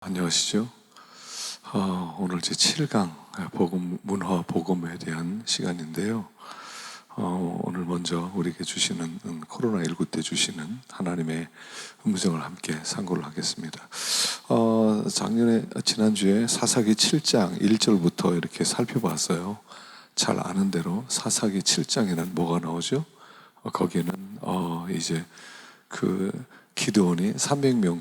안녕하시죠? 오늘 제 7강 복음, 문화 복음에 대한 시간인데요. 오늘 먼저 우리에게 주시는 코로나19 때 주시는 하나님의 음성을 함께 상고를 하겠습니다. 지난주에 사사기 7장 1절부터 이렇게 살펴봤어요. 잘 아는 대로 사사기 7장에는 뭐가 나오죠? 거기에는 이제 그 기드온이 300명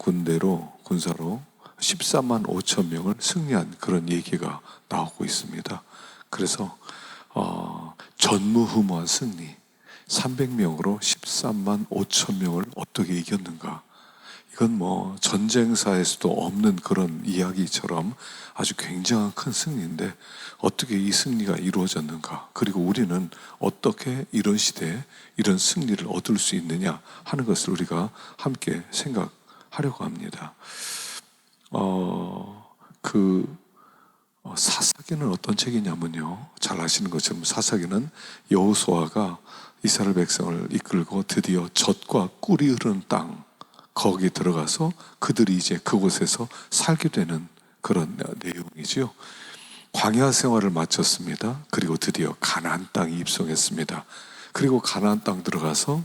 군사로 14만 5천 명을 승리한 그런 얘기가 나오고 있습니다. 그래서 전무후무한 승리, 300명으로 13만 5천 명을 어떻게 이겼는가? 이건 뭐 전쟁사에서도 없는 그런 이야기처럼 아주 굉장한 큰 승리인데 어떻게 이 승리가 이루어졌는가? 그리고 우리는 어떻게 이런 시대에 이런 승리를 얻을 수 있느냐 하는 것을 우리가 함께 생각하려고 합니다. 사사기는 어떤 책이냐면요, 잘 아시는 것처럼 사사기는 여호수아가 이스라엘 백성을 이끌고 드디어 젖과 꿀이 흐르는 땅, 거기에 들어가서 그들이 이제 그곳에서 살게 되는 그런 내용이죠. 광야 생활을 마쳤습니다. 그리고 드디어 가나안 땅에 입성했습니다. 그리고 가나안 땅 들어가서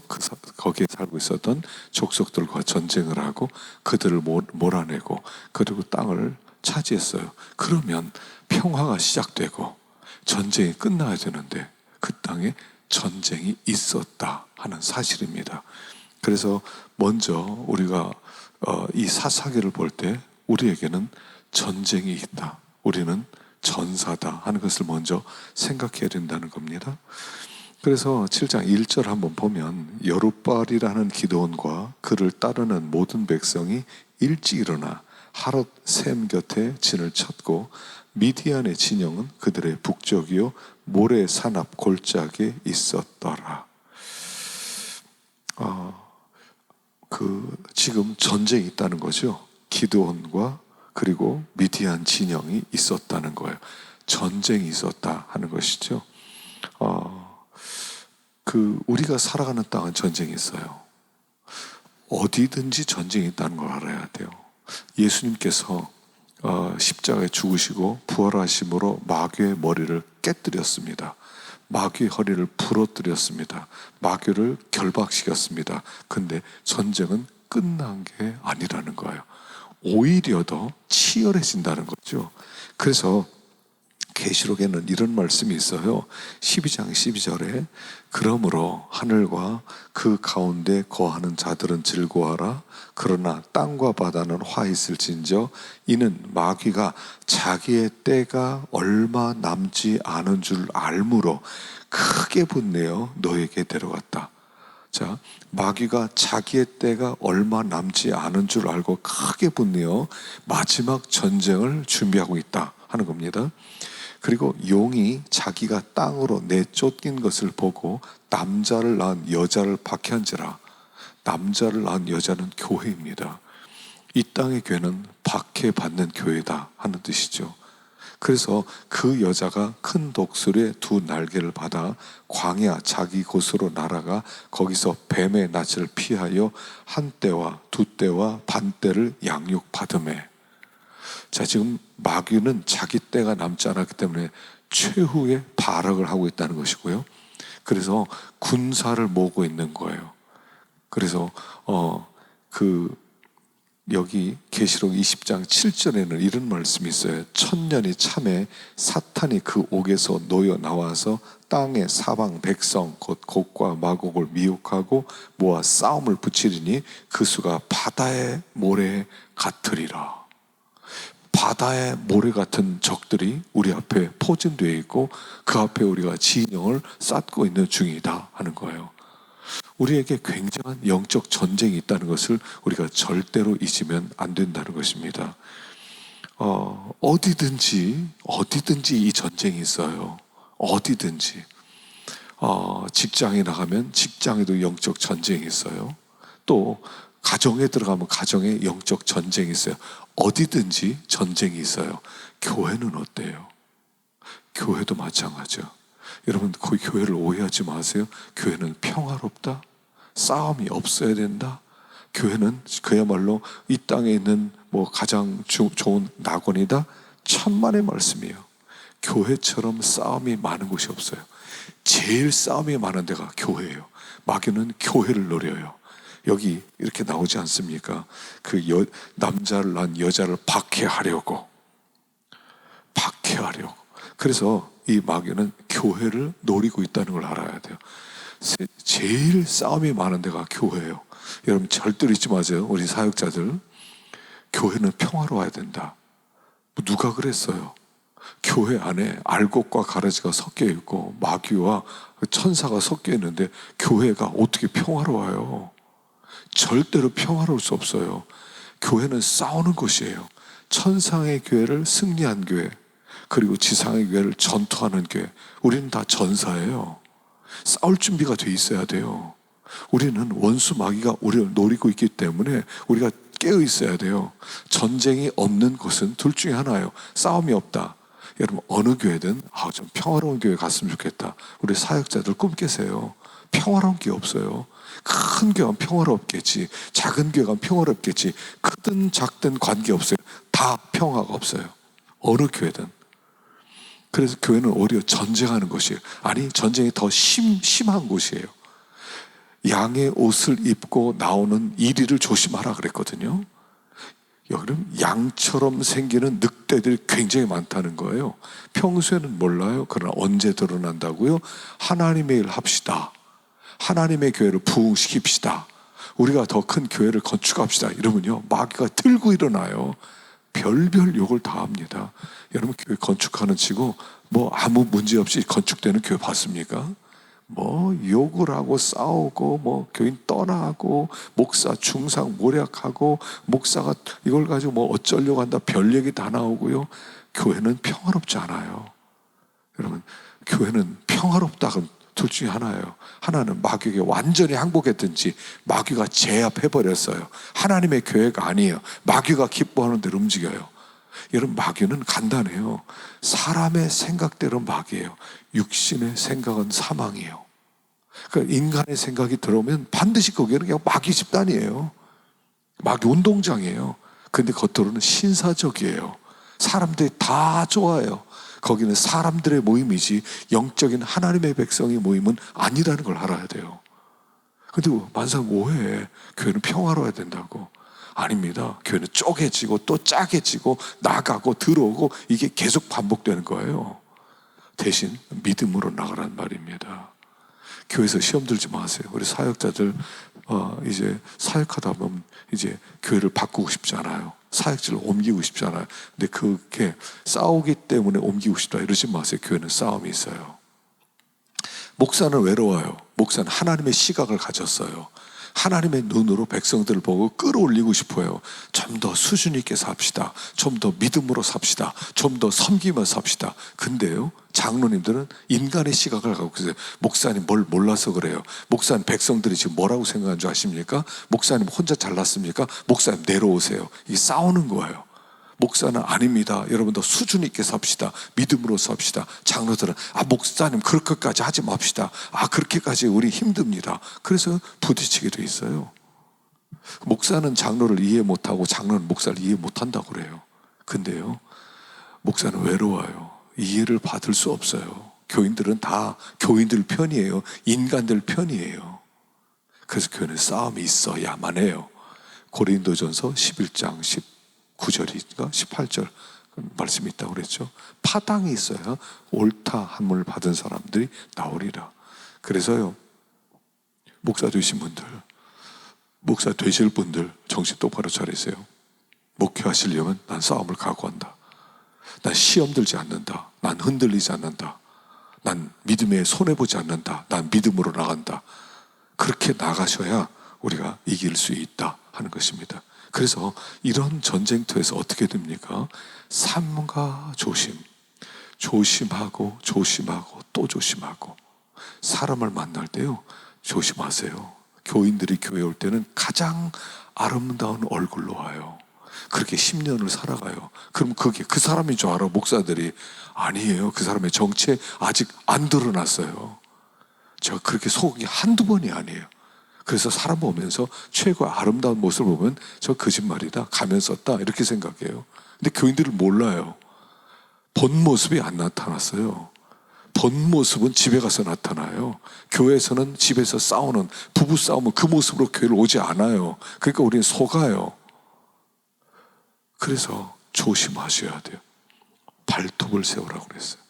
거기에 살고 있었던 족속들과 전쟁을 하고 그들을 몰아내고 그리고 땅을 차지했어요. 그러면 평화가 시작되고 전쟁이 끝나야 되는데 그 땅에 전쟁이 있었다 하는 사실입니다. 그래서 먼저 우리가 이 사사기를 볼 때 우리에게는 전쟁이 있다, 우리는 전사다 하는 것을 먼저 생각해야 된다는 겁니다. 그래서 7장 1절 한번 보면 여룻바알이라는 기드온과 그를 따르는 모든 백성이 일찍 일어나 하롯 셈 곁에 진을 쳤고 미디안의 진영은 그들의 북쪽이요 모래 산 앞 골짜기에 있었더라. 지금 전쟁이 있다는 거죠. 기드온과 그리고 미디안 진영이 있었다는 거예요. 전쟁이 있었다 하는 것이죠. 우리가 살아가는 땅은 전쟁이 있어요. 어디든지 전쟁이 있다는 걸 알아야 돼요. 예수님께서 십자가에 죽으시고 부활하심으로 마귀의 머리를 깨뜨렸습니다. 마귀의 허리를 부러뜨렸습니다. 마귀를 결박시켰습니다. 근데 전쟁은 끝난 게 아니라는 거예요. 오히려 더 치열해진다는 거죠. 그래서 계시록에는 이런 말씀이 있어요. 12장 12절에 그러므로 하늘과 그 가운데 거하는 자들은 즐거워하라. 그러나 땅과 바다는 화 있을진저 이는 마귀가 자기의 때가 얼마 남지 않은 줄 알므로 크게 분내어 너에게 데려갔다. 자, 마귀가 자기의 때가 얼마 남지 않은 줄 알고 크게 분내어 마지막 전쟁을 준비하고 있다 하는 겁니다. 그리고 용이 자기가 땅으로 내쫓긴 것을 보고 남자를 낳은 여자를 박해한지라. 남자를 낳은 여자는 교회입니다. 이 땅의 교회는 박해받는 교회다 하는 뜻이죠. 그래서 그 여자가 큰 독수리의 두 날개를 받아 광야 자기 곳으로 날아가 거기서 뱀의 낯을 피하여 한 때와 두 때와 반 때를 양육받으매. 자, 지금 마귀는 자기 때가 남지 않았기 때문에 최후의 발악을 하고 있다는 것이고요. 그래서 군사를 모으고 있는 거예요. 그래서 여기 계시록 20장 7절에는 이런 말씀이 있어요. 천년이 참에 사탄이 그 옥에서 놓여 나와서 땅의 사방 백성 곧 곡과 마곡을 미혹하고 모아 싸움을 붙이리니 그 수가 바다의 모래 같으리라. 바다의 모래 같은 적들이 우리 앞에 포진되어 있고 그 앞에 우리가 진영을 쌓고 있는 중이다 하는 거예요. 우리에게 굉장한 영적 전쟁이 있다는 것을 우리가 절대로 잊으면 안 된다는 것입니다. 어디든지 이 전쟁이 있어요. 어디든지. 직장에 나가면 직장에도 영적 전쟁이 있어요. 또 가정에 들어가면 가정에 영적 전쟁이 있어요. 어디든지 전쟁이 있어요. 교회는 어때요? 교회도 마찬가지죠. 여러분, 그 교회를 오해하지 마세요. 교회는 평화롭다, 싸움이 없어야 된다, 교회는 그야말로 이 땅에 있는 가장 좋은 낙원이다. 천만의 말씀이에요. 교회처럼 싸움이 많은 곳이 없어요. 제일 싸움이 많은 데가 교회예요. 마귀는 교회를 노려요. 여기 이렇게 나오지 않습니까? 남자를 낳은 여자를 박해하려고. 그래서 이 마귀는 교회를 노리고 있다는 걸 알아야 돼요. 제일 싸움이 많은 데가 교회예요. 여러분 절대로 잊지 마세요. 우리 사역자들, 교회는 평화로워야 된다. 누가 그랬어요? 교회 안에 알곡과 가라지가 섞여 있고 마귀와 천사가 섞여 있는데 교회가 어떻게 평화로워요? 절대로 평화로울 수 없어요. 교회는 싸우는 곳이에요. 천상의 교회를 승리한 교회, 그리고 지상의 교회를 전투하는 교회. 우리는 다 전사예요. 싸울 준비가 돼 있어야 돼요. 우리는 원수 마귀가 우리를 노리고 있기 때문에 우리가 깨어 있어야 돼요. 전쟁이 없는 곳은 둘 중에 하나예요. 싸움이 없다. 여러분 어느 교회든 좀 평화로운 교회 갔으면 좋겠다. 우리 사역자들 꿈 깨세요. 평화로운 교회 없어요. 큰 교회는 평화롭겠지, 작은 교회가 평화롭겠지. 크든 작든 관계없어요. 다 평화가 없어요. 어느 교회든. 그래서 교회는 오히려 전쟁하는 곳이에요. 아니, 전쟁이 더 심한 곳이에요. 양의 옷을 입고 나오는 이리를 조심하라 그랬거든요. 여기는 양처럼 생기는 늑대들이 굉장히 많다는 거예요. 평소에는 몰라요. 그러나 언제 드러난다고요? 하나님의 일 합시다. 하나님의 교회를 부흥시킵시다. 우리가 더 큰 교회를 건축합시다. 이러면요, 마귀가 들고 일어나요. 별별 욕을 다 합니다. 여러분 교회 건축하는 치고 아무 문제 없이 건축되는 교회 봤습니까? 욕을 하고 싸우고 교인 떠나고 목사 중상 모략하고 목사가 이걸 가지고 어쩌려고 한다 별 얘기 다 나오고요. 교회는 평화롭지 않아요. 여러분 교회는 평화롭다 그럼 둘 중에 하나예요. 하나는 마귀에게 완전히 항복했든지 마귀가 제압해버렸어요. 하나님의 교회가 아니에요. 마귀가 기뻐하는 대로 움직여요. 여러분 마귀는 간단해요. 사람의 생각대로 마귀예요. 육신의 생각은 사망이에요. 그러니까 인간의 생각이 들어오면 반드시 거기는 그냥 마귀 집단이에요. 마귀 운동장이에요. 근데 겉으로는 신사적이에요. 사람들이 다 좋아해요. 거기는 사람들의 모임이지 영적인 하나님의 백성의 모임은 아니라는 걸 알아야 돼요. 근데 만상 오해해. 교회는 평화로워야 된다고. 아닙니다. 교회는 쪼개지고 또 짜개지고 나가고 들어오고 이게 계속 반복되는 거예요. 대신 믿음으로 나가란 말입니다. 교회에서 시험 들지 마세요. 우리 사역자들 이제 사역하다 보면 이제 교회를 바꾸고 싶지 않아요. 사역지를 옮기고 싶지 않아요. 근데 그게 싸우기 때문에 옮기고 싶다 이러지 마세요. 교회는 싸움이 있어요. 목사는 외로워요. 목사는 하나님의 시각을 가졌어요. 하나님의 눈으로 백성들을 보고 끌어올리고 싶어요. 좀 더 수준 있게 삽시다. 좀 더 믿음으로 삽시다. 좀 더 섬기면서 삽시다. 근데요, 장로님들은 인간의 시각을 갖고 계세요. 목사님 뭘 몰라서 그래요. 목사님 백성들이 지금 뭐라고 생각하는 줄 아십니까? 목사님 혼자 잘났습니까? 목사님 내려오세요. 이게 싸우는 거예요. 목사는 아닙니다. 여러분 더 수준 있게 삽시다. 믿음으로 삽시다. 장로들은 목사님 그렇게까지 하지 맙시다. 그렇게까지 우리 힘듭니다. 그래서 부딪히게 돼 있어요. 목사는 장로를 이해 못하고 장로는 목사를 이해 못한다고 그래요. 근데요, 목사는 외로워요. 이해를 받을 수 없어요. 교인들은 다 교인들 편이에요. 인간들 편이에요. 그래서 교회는 싸움이 있어야만 해요. 고린도전서 11장 19절인가 18절 말씀이 있다고 그랬죠. 파당이 있어야 옳다 함을 받은 사람들이 나오리라. 그래서요, 목사 되신 분들, 목사 되실 분들 정신 똑바로 차리세요. 목회하시려면 난 싸움을 각오한다. 난 시험 들지 않는다. 난 흔들리지 않는다. 난 믿음에 손해보지 않는다. 난 믿음으로 나간다. 그렇게 나가셔야 우리가 이길 수 있다 하는 것입니다. 그래서 이런 전쟁터에서 어떻게 됩니까? 삼가 조심. 조심하고 조심하고 또 조심하고. 사람을 만날 때요, 조심하세요. 교인들이 교회 올 때는 가장 아름다운 얼굴로 와요. 그렇게 10년을 살아가요. 그럼 그게 그 사람인 줄 알아. 목사들이 아니에요. 그 사람의 정체 아직 안 드러났어요. 제가 그렇게 속은 게 한두 번이 아니에요. 그래서 사람 보면서 최고 아름다운 모습을 보면 저 거짓말이다, 가면 썼다 이렇게 생각해요. 근데 교인들은 몰라요. 본 모습이 안 나타났어요. 본 모습은 집에 가서 나타나요. 교회에서는 집에서 싸우는 부부 싸움은 그 모습으로 교회를 오지 않아요. 그러니까 우리는 속아요. 그래서 조심하셔야 돼요. 발톱을 세우라고 그랬어요.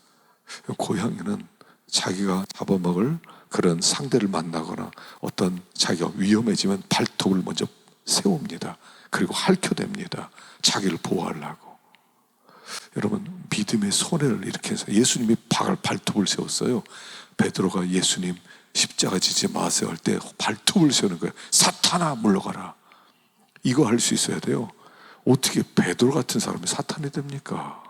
고양이는 자기가 잡아먹을 그런 상대를 만나거나 어떤 자기가 위험해지면 발톱을 먼저 세웁니다. 그리고 핥혀댑니다. 자기를 보호하려고. 여러분, 믿음의 손해를 이렇게 해서 예수님이 발톱을 세웠어요. 베드로가 예수님 십자가 지지 마세요 할 때 발톱을 세우는 거예요. 사탄아 물러가라. 이거 할 수 있어야 돼요. 어떻게 베드로 같은 사람이 사탄이 됩니까?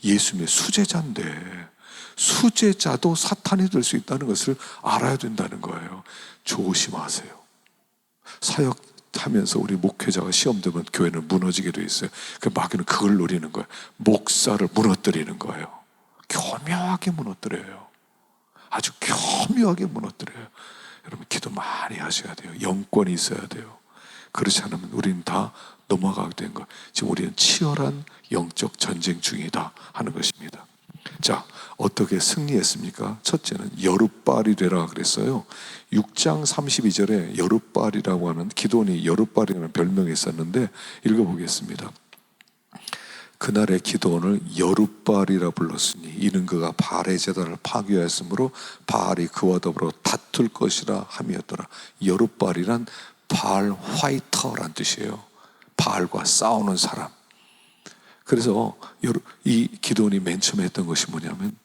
예수님의 수제자인데, 수제자도 사탄이 될 수 있다는 것을 알아야 된다는 거예요. 조심하세요. 사역하면서 우리 목회자가 시험 들면 교회는 무너지게 돼 있어요. 그 마귀는 그걸 노리는 거예요. 목사를 무너뜨리는 거예요. 교묘하게 무너뜨려요. 아주 교묘하게 무너뜨려요. 여러분, 기도 많이 하셔야 돼요. 영권이 있어야 돼요. 그렇지 않으면 우리는 다 넘어가게 된 것. 지금 우리는 치열한 영적 전쟁 중이다 하는 것입니다. 자, 어떻게 승리했습니까? 첫째는 여룻발이 되라 그랬어요. 6장 32절에 여룻발이라고 하는, 기도원이 여룻발이라는 별명이 있었는데 읽어보겠습니다. 그날의 기도원을 여룻발이라 불렀으니 이는 그가 바알의 제단을 파괴하였으므로 바알이 그와 더불어 다툴 것이라 함이었더라. 여룻발이란 바알 화이터란 뜻이에요. 바알과 싸우는 사람. 그래서 이 기도원이 맨 처음에 했던 것이 뭐냐면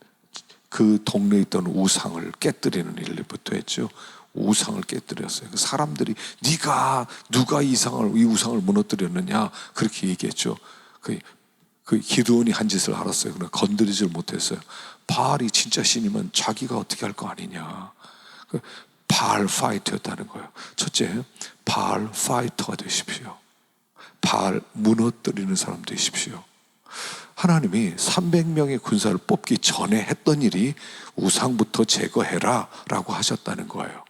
그 동네에 있던 우상을 깨뜨리는 일부터 했죠. 우상을 깨뜨렸어요. 사람들이 누가 이 우상을 무너뜨렸느냐 그렇게 얘기했죠. 그 기도원이 한 짓을 알았어요. 그러나 건드리질 못했어요. 바알이 진짜 신이면 자기가 어떻게 할 거 아니냐. 바알 파이터였다는 거예요. 첫째, 바알 파이터가 되십시오. 바알 무너뜨리는 사람 되십시오. 하나님이 300명의 군사를 뽑기 전에 했던 일이 우상부터 제거해라 라고 하셨다는 거예요.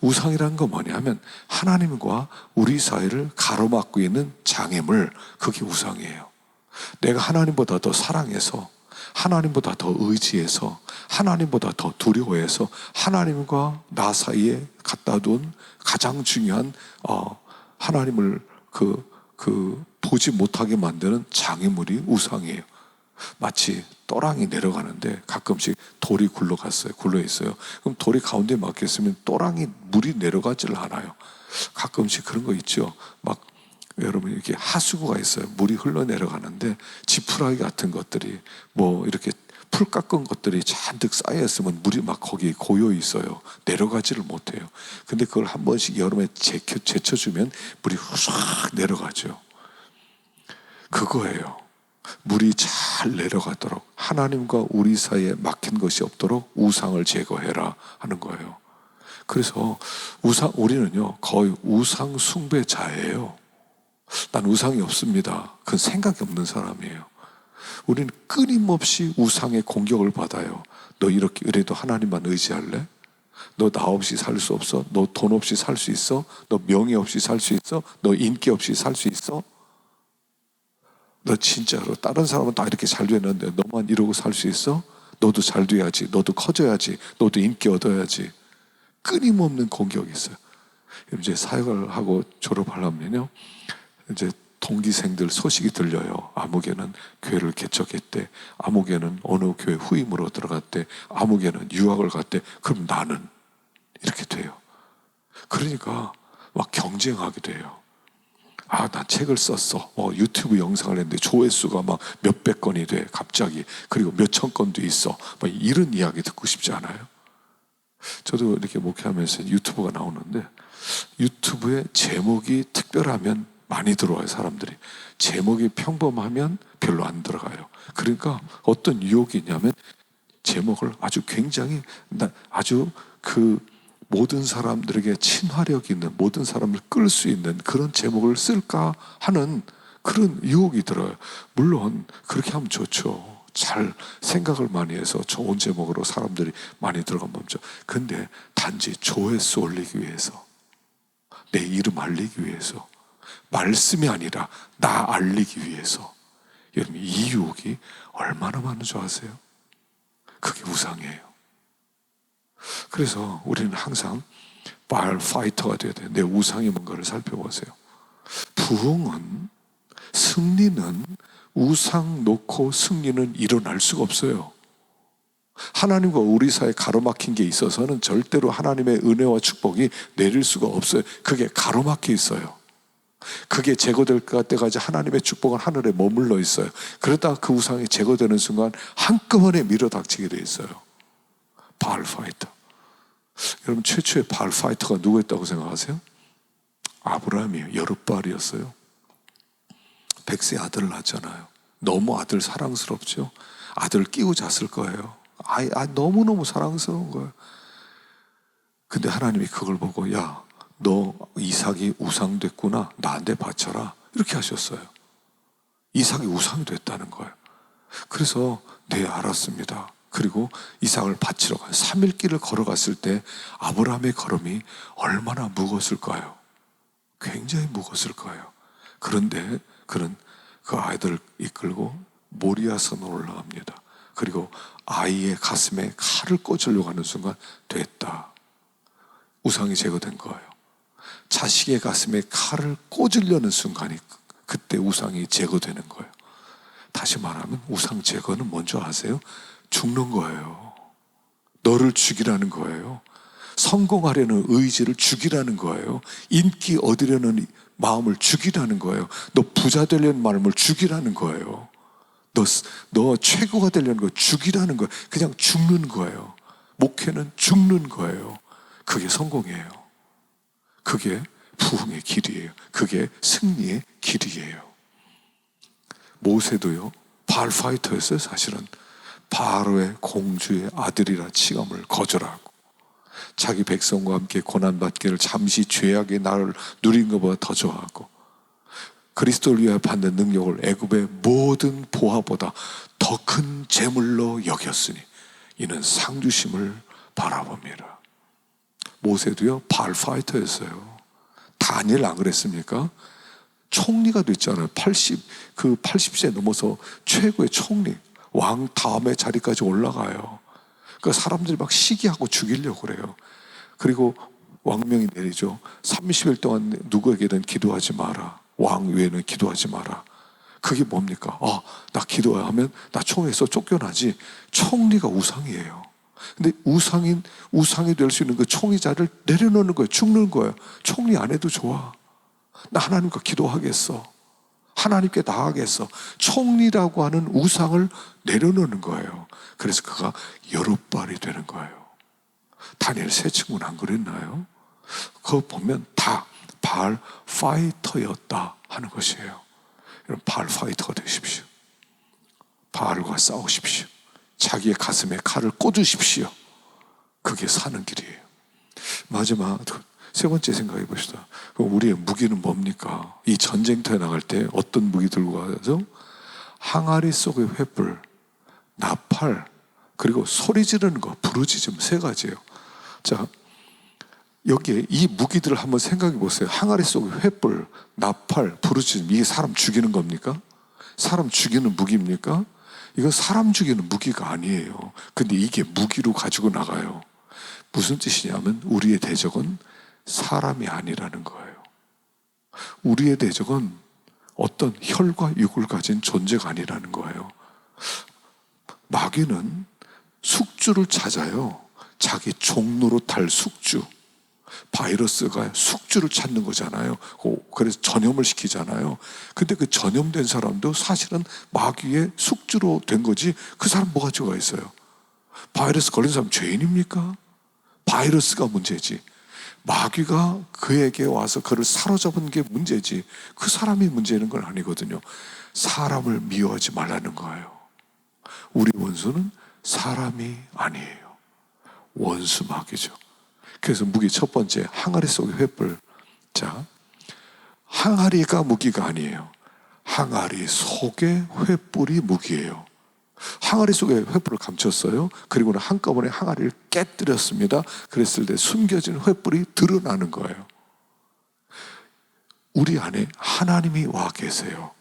우상이라는 건 뭐냐면 하나님과 우리 사이를 가로막고 있는 장애물, 그게 우상이에요. 내가 하나님보다 더 사랑해서, 하나님보다 더 의지해서, 하나님보다 더 두려워해서 하나님과 나 사이에 갖다 둔 가장 중요한 하나님을 보지 못하게 만드는 장애물이 우상이에요. 마치 또랑이 내려가는데 가끔씩 돌이 굴러 있어요. 그럼 돌이 가운데 막혔으면 또랑이 물이 내려가질 않아요. 가끔씩 그런 거 있죠. 막 여러분 이렇게 하수구가 있어요. 물이 흘러내려가는데 지푸라기 같은 것들이 뭐 이렇게 풀 깎은 것들이 잔뜩 쌓여있으면 물이 막 거기 고여 있어요. 내려가지를 못해요. 근데 그걸 한 번씩 여름에 제쳐주면 물이 후싹 내려가죠. 그거예요. 물이 잘 내려가도록, 하나님과 우리 사이에 막힌 것이 없도록 우상을 제거해라 하는 거예요. 그래서 우리는요 거의 우상 숭배자예요. 난 우상이 없습니다. 그건 생각이 없는 사람이에요. 우리는 끊임없이 우상의 공격을 받아요. 너 이렇게 이래도 하나님만 의지할래? 너 나 없이 살 수 없어? 너 돈 없이 살 수 있어? 너 명예 없이 살 수 있어? 너 인기 없이 살 수 있어? 너 진짜로 다른 사람은 다 이렇게 잘 되는데 너만 이러고 살 수 있어? 너도 잘 돼야지. 너도 커져야지. 너도 인기 얻어야지. 끊임없는 공격이 있어요. 이제 사역을 하고 졸업하려면요, 이제 동기생들 소식이 들려요. 아무개는 교회를 개척했대. 아무개는 어느 교회 후임으로 들어갔대. 아무개는 유학을 갔대. 그럼 나는 이렇게 돼요. 그러니까 막 경쟁하게 돼요. 아, 나 책을 썼어. 유튜브 영상을 했는데 조회수가 막 몇백 건이 돼. 갑자기. 그리고 몇천 건도 있어. 막 이런 이야기 듣고 싶지 않아요? 저도 이렇게 목회하면서 유튜브가 나오는데 유튜브에 제목이 특별하면 많이 들어와요. 사람들이. 제목이 평범하면 별로 안 들어가요. 그러니까 어떤 유혹이 있냐면 제목을 아주 굉장히 아주 모든 사람들에게 친화력 있는, 모든 사람을 끌 수 있는 그런 제목을 쓸까 하는 그런 유혹이 들어요. 물론 그렇게 하면 좋죠. 잘 생각을 많이 해서 좋은 제목으로 사람들이 많이 들어간 멈춰. 근데 단지 조회수 올리기 위해서, 내 이름 알리기 위해서, 말씀이 아니라 나 알리기 위해서, 여러분 이 유혹이 얼마나 많은 줄 아세요? 그게 우상이에요. 그래서 우리는 항상 바알 파이터가 되어야 돼요. 내 우상이 뭔가를 살펴보세요. 부흥은, 승리는, 우상 놓고 승리는 일어날 수가 없어요. 하나님과 우리 사이에 가로막힌 게 있어서는 절대로 하나님의 은혜와 축복이 내릴 수가 없어요. 그게 가로막혀 있어요. 그게 제거될 때까지 하나님의 축복은 하늘에 머물러 있어요. 그러다가 그 우상이 제거되는 순간 한꺼번에 밀어닥치게 돼 있어요. 바알 파이터. 여러분 최초의 바알 파이터가 누구였다고 생각하세요? 아브라함이에요. 여룻바알이었어요. 100세 아들을 낳았잖아요. 너무 아들 사랑스럽죠. 아들 끼고 잤을 거예요. 너무너무 사랑스러운 거예요. 근데 하나님이 그걸 보고, 야, 너 이삭이 우상 됐구나, 나한테 바쳐라, 이렇게 하셨어요. 이삭이 우상이 됐다는 거예요. 그래서 네, 알았습니다. 그리고 이삭을 바치러 가요. 3일 길을 걸어갔을 때 아브라함의 걸음이 얼마나 무거웠을까요? 굉장히 무거웠을 거예요. 그런데 그는 그 아이들을 이끌고 모리아산으로 올라갑니다. 그리고 아이의 가슴에 칼을 꽂으려고 하는 순간 됐다. 우상이 제거된 거예요. 자식의 가슴에 칼을 꽂으려는 순간이 그때 우상이 제거되는 거예요. 다시 말하면 우상 제거는 뭔지 아세요? 죽는 거예요. 너를 죽이라는 거예요. 성공하려는 의지를 죽이라는 거예요. 인기 얻으려는 마음을 죽이라는 거예요. 너 부자 되려는 마음을 죽이라는 거예요. 너 최고가 되려는 거 죽이라는 거예요. 그냥 죽는 거예요. 목회는 죽는 거예요. 그게 성공이에요. 그게 부흥의 길이에요. 그게 승리의 길이에요. 모세도요, 바알 파이터였어요. 사실은 바로의 공주의 아들이라 칭함을 거절하고 자기 백성과 함께 고난받기를 잠시 죄악의 날을 누린 것보다 더 좋아하고 그리스도를 위하여 받는 능력을 애굽의 모든 보화보다 더 큰 재물로 여겼으니 이는 상주심을 바라봅니다. 모세도요, 바알 파이터였어요. 다니엘 안 그랬습니까? 총리가 됐잖아요. 80세 넘어서 최고의 총리, 왕 다음의 자리까지 올라가요. 그 사람들이 막 시기하고 죽이려고 그래요. 그리고 왕명이 내리죠. 30일 동안 누구에게든 기도하지 마라. 왕 외에는 기도하지 마라. 그게 뭡니까? 나 기도하면 나 총에서 쫓겨나지. 총리가 우상이에요. 근데 우상이 될 수 있는 그 총리 자리를 내려놓는 거예요. 죽는 거예요. 총리 안 해도 좋아. 나 하나님과 기도하겠어. 하나님께 나아가겠어. 총리라고 하는 우상을 내려놓는 거예요. 그래서 그가 여룻바알이 되는 거예요. 다니엘 세 친구는 안 그랬나요? 그거 보면 다 바알 파이터였다 하는 것이에요. 여러분, 바알 파이터가 되십시오. 바알과 싸우십시오. 자기의 가슴에 칼을 꽂으십시오. 그게 사는 길이에요. 마지막 세 번째 생각해 봅시다. 그럼 우리의 무기는 뭡니까? 이 전쟁터에 나갈 때 어떤 무기 들고 가서? 항아리 속의 횃불, 나팔, 그리고 소리 지르는 거, 부르짖음, 세 가지예요. 자, 여기에 이 무기들을 한번 생각해 보세요. 항아리 속의 횃불, 나팔, 부르짖음, 이게 사람 죽이는 겁니까? 사람 죽이는 무기입니까? 이건 사람 죽이는 무기가 아니에요. 근데 이게 무기로 가지고 나가요. 무슨 뜻이냐면 우리의 대적은 사람이 아니라는 거예요. 우리의 대적은 어떤 혈과 육을 가진 존재가 아니라는 거예요. 마귀는 숙주를 찾아요. 자기 종로로 탈 숙주. 바이러스가 숙주를 찾는 거잖아요. 그래서 전염을 시키잖아요. 근데 그 전염된 사람도 사실은 마귀의 숙주로 된 거지, 그 사람 뭐가 죄가 있어요? 바이러스 걸린 사람 죄인입니까? 바이러스가 문제지. 마귀가 그에게 와서 그를 사로잡은 게 문제지, 그 사람이 문제는 건 아니거든요. 사람을 미워하지 말라는 거예요. 우리 원수는 사람이 아니에요. 원수 마귀죠. 그래서 무기 첫 번째, 항아리 속의 횃불. 자, 항아리가 무기가 아니에요. 항아리 속의 횃불이 무기예요. 항아리 속에 횃불을 감췄어요. 그리고는 한꺼번에 항아리를 깨뜨렸습니다. 그랬을 때 숨겨진 횃불이 드러나는 거예요. 우리 안에 하나님이 와 계세요.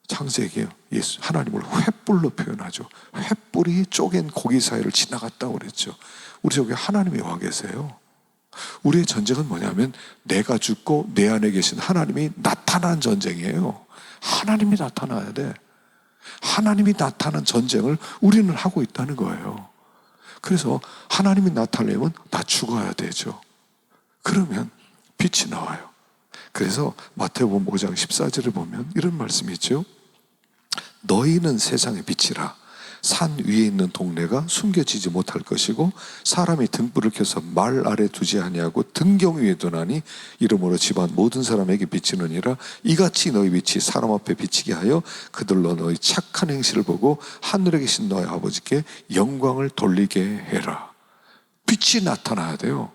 창세기에 예수 하나님을 횃불로 표현하죠. 횃불이 쪼갠 고기 사이를 지나갔다고 그랬죠. 우리 속에 하나님이 와 계세요. 우리의 전쟁은 뭐냐면 내가 죽고 내 안에 계신 하나님이 나타난 전쟁이에요. 하나님이 나타나야 돼. 하나님이 나타난 전쟁을 우리는 하고 있다는 거예요. 그래서 하나님이 나타내면 나 죽어야 되죠. 그러면 빛이 나와요. 그래서 마태복음 5장 14절을 보면 이런 말씀이 있죠. 너희는 세상의 빛이라. 산 위에 있는 동네가 숨겨지지 못할 것이고 사람이 등불을 켜서 말 아래 두지 아니하고 등경 위에 두나니 이러므로 집안 모든 사람에게 비치느니라. 이같이 너희 빛이 사람 앞에 비치게 하여 그들로 너희 착한 행실을 보고 하늘에 계신 너희 아버지께 영광을 돌리게 해라. 빛이 나타나야 돼요.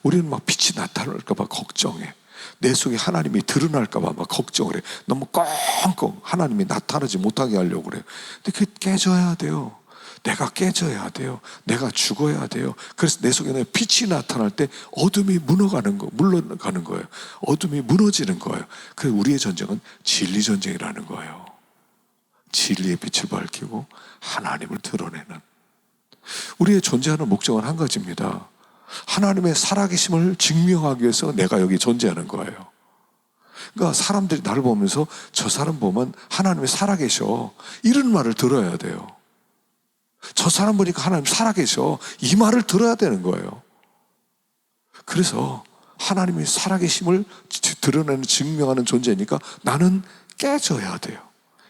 우리는 막 빛이 나타날까 봐 걱정해. 내 속에 하나님이 드러날까 봐 막 걱정을 해. 너무 꽁꽁 하나님이 나타나지 못하게 하려고 그래요. 근데 그게 깨져야 돼요. 내가 깨져야 돼요. 내가 죽어야 돼요. 그래서 내 속에 빛이 나타날 때 어둠이 물러가는 거예요. 어둠이 무너지는 거예요. 그래서 우리의 전쟁은 진리 전쟁이라는 거예요. 진리의 빛을 밝히고 하나님을 드러내는. 우리의 존재하는 목적은 한 가지입니다. 하나님의 살아계심을 증명하기 위해서 내가 여기 존재하는 거예요. 그러니까 사람들이 나를 보면서 저 사람 보면 하나님이 살아계셔, 이런 말을 들어야 돼요. 저 사람 보니까 하나님 살아계셔, 이 말을 들어야 되는 거예요. 그래서 하나님이 살아계심을 드러내는, 증명하는 존재니까 나는 깨져야 돼요.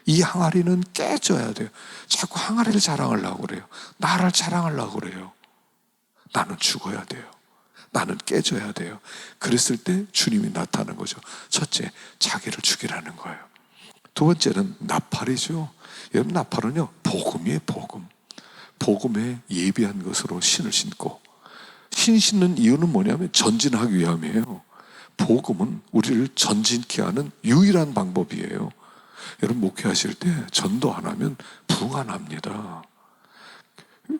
이 항아리는 깨져야 돼요. 자꾸 항아리를 자랑하려고 그래요. 나를 자랑하려고 그래요. 나는 죽어야 돼요. 나는 깨져야 돼요. 그랬을 때 주님이 나타나는 거죠. 첫째, 자기를 죽이라는 거예요. 두 번째는 나팔이죠. 여러분, 나팔은요, 복음이에요, 복음. 복음에 예비한 것으로 신을 신고, 신 신는 이유는 뭐냐면 전진하기 위함이에요. 복음은 우리를 전진케 하는 유일한 방법이에요. 여러분, 목회하실 때 전도 안 하면 부흥 안 합니다.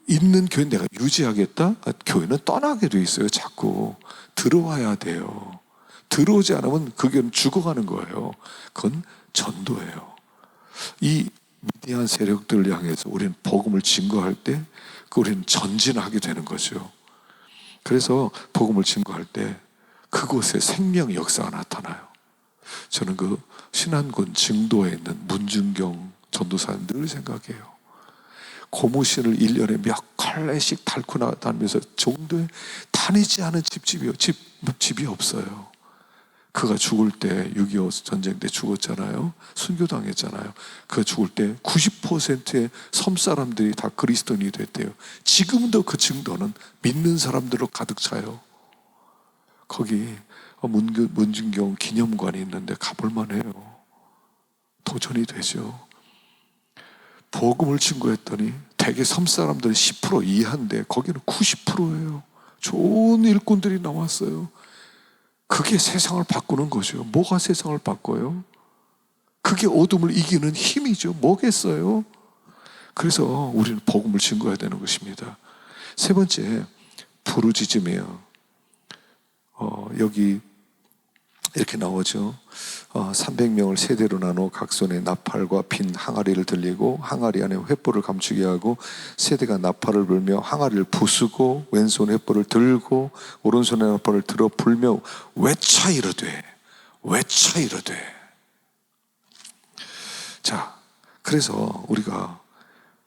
있는 교회 내가 유지하겠다? 교회는 떠나게 돼 있어요. 자꾸 들어와야 돼요. 들어오지 않으면 그 교회는 죽어가는 거예요. 그건 전도예요. 이 미디안 세력들을 향해서 우리는 복음을 증거할 때 우리는 전진하게 되는 거죠. 그래서 복음을 증거할 때 그곳에 생명의 역사가 나타나요. 저는 그 신안군 증도에 있는 문준경 전도사님 늘 생각해요. 고무신을 1년에 몇 갈래씩 달고 다니면서 정도에 다니지 않은 집이 없어요. 그가 죽을 때 6.25 전쟁 때 죽었잖아요. 순교당했잖아요. 그가 죽을 때 90%의 섬 사람들이 다 그리스도인이 됐대요. 지금도 그 증도는 믿는 사람들로 가득 차요. 거기 문준경 기념관이 있는데 가볼 만해요. 도전이 되죠. 복음을 증거했더니 대개 섬 사람들은 10% 이하인데 거기는 90%예요. 좋은 일꾼들이 나왔어요. 그게 세상을 바꾸는 거죠. 뭐가 세상을 바꿔요? 그게 어둠을 이기는 힘이죠. 뭐겠어요? 그래서 우리는 복음을 증거해야 되는 것입니다. 세 번째, 부르짖음이에요. 여기 이렇게 나오죠. 300명을 세대로 나눠 각 손에 나팔과 빈 항아리를 들리고 항아리 안에 횃불을 감추게 하고 세대가 나팔을 불며 항아리를 부수고 왼손에 횃불을 들고 오른손에 나팔을 들어 불며 외쳐 이르되. 자, 그래서 우리가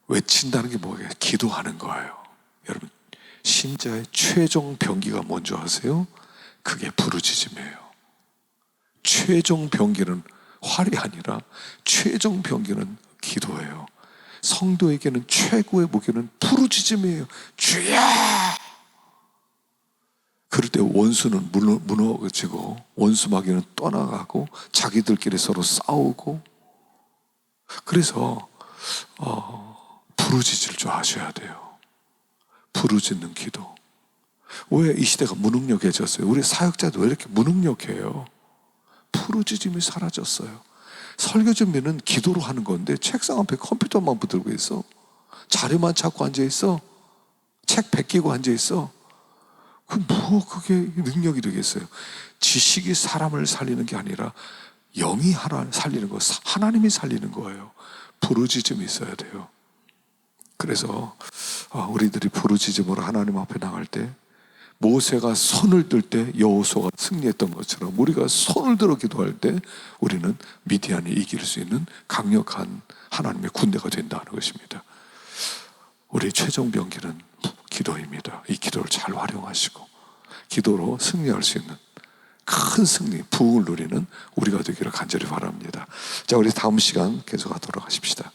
외친다는 게 뭐예요? 기도하는 거예요. 여러분, 신자의 최종 병기가 뭔지 아세요? 그게 부르짖음이에요. 최종 병기는 활이 아니라 최종 병기는 기도예요. 성도에게는 최고의 무기는 부르짖음이에요. 주여! 그럴 때 원수는 무너지고 원수 마귀는 떠나가고 자기들끼리 서로 싸우고. 그래서 부르짖을 줄 아셔야 돼요. 부르짖는 기도. 왜 이 시대가 무능력해졌어요? 우리 사역자도 왜 이렇게 무능력해요? 부르짖음이 사라졌어요. 설교 준비는 기도로 하는 건데 책상 앞에 컴퓨터만 붙들고 있어. 자료만 찾고 앉아있어. 책 베끼고 앉아있어. 그게 능력이 되겠어요? 지식이 사람을 살리는 게 아니라 영이 하나를 살리는 거, 하나님이 살리는 거예요. 부르짖음이 있어야 돼요. 그래서 우리들이 부르짖음으로 하나님 앞에 나갈 때, 모세가 손을 들 때 여호수아가 승리했던 것처럼 우리가 손을 들어 기도할 때 우리는 미디안이 이길 수 있는 강력한 하나님의 군대가 된다는 것입니다. 우리 최종 병기는 기도입니다. 이 기도를 잘 활용하시고 기도로 승리할 수 있는 큰 승리, 부흥을 누리는 우리가 되기를 간절히 바랍니다. 자, 우리 다음 시간 계속하도록 하십시다.